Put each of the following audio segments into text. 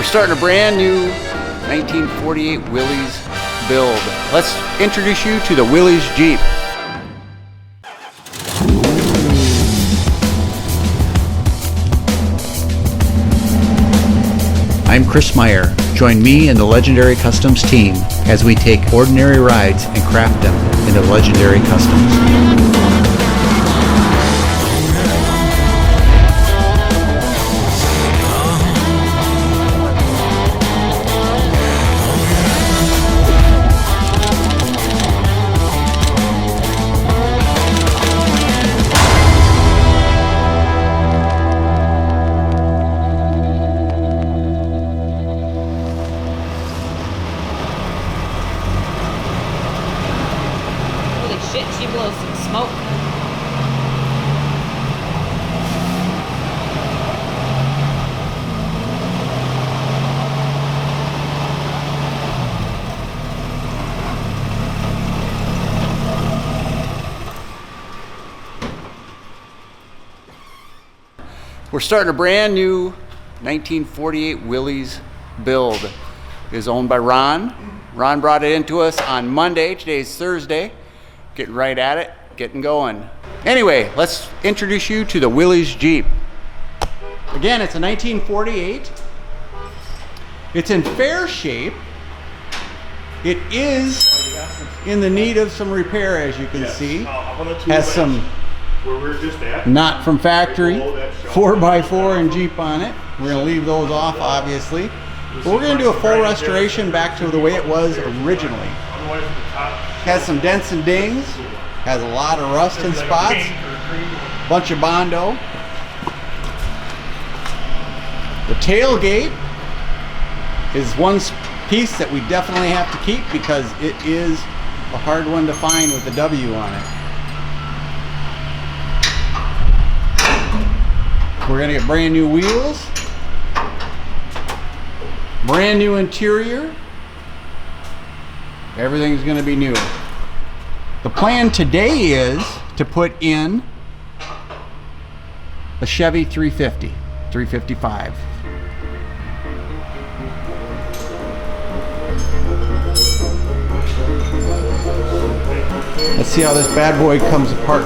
We're starting a brand new 1948 Willys build. Let's introduce you to the Willys Jeep. I'm Chris Meyer. Join me and the Legendary Customs team as we take ordinary rides and craft them into legendary customs. Shit, she blows some smoke. We're starting a brand new 1948 Willys build. It is owned by Ron. Ron brought it into us on Monday. Today's Thursday. Getting right at it, getting going. Anyway, let's introduce you to the Willys Jeep. Again, it's a 1948. It's in fair shape. It is in the need of some repair, as you can see. Has some not from factory 4x4 and Jeep on it. We're going to leave those off, obviously. But we're going to do a full restoration back to the way it was originally. Has some dents and dings, has a lot of rust in spots, bunch of Bondo. The tailgate is one piece that we definitely have to keep because it is a hard one to find with the W on it. We're going to get brand new wheels, brand new interior. Everything's going to be new. The plan today is to put in a Chevy 350, 355. Let's see how this bad boy comes apart.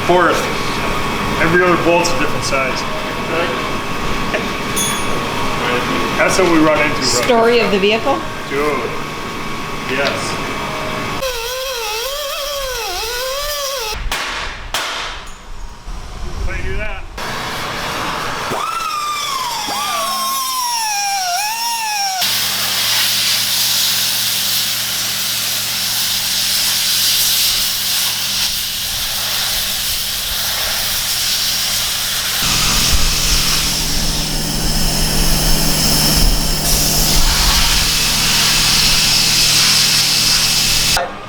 Forest. Every other bolt's a different size. That's what we run into. Right? Story of the vehicle? Dude. Yes. How do you do that?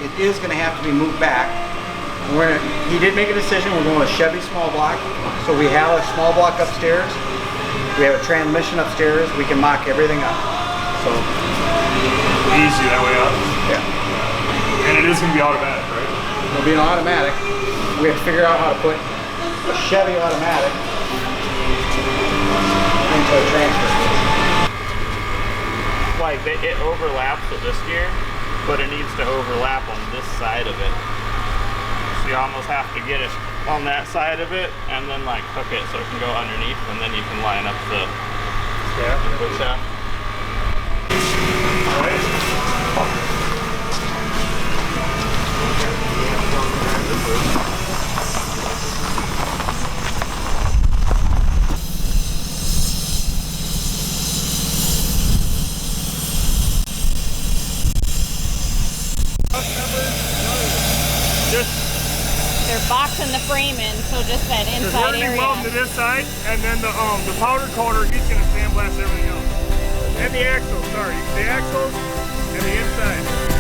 It is going to have to be moved back. He did make a decision. We're going with Chevy small block. So we have a small block upstairs. We have a transmission upstairs. We can mock everything up. So Easy that way up. yeah, And it is going to be automatic, right? it'll be an automatic. We have to figure out how to put a Chevy automatic into a transfer case. Like it overlaps with this gear, but it needs to overlap on this side of it. So you almost have to get it on that side of it and then like hook it so it can go underneath, and then you can line up the input shaft. They're boxing the frame in, so just that We're inside going to be area. welding to this side, and then the powder coater, he's going to sandblast everything else. And the axles, sorry. The axles and the inside.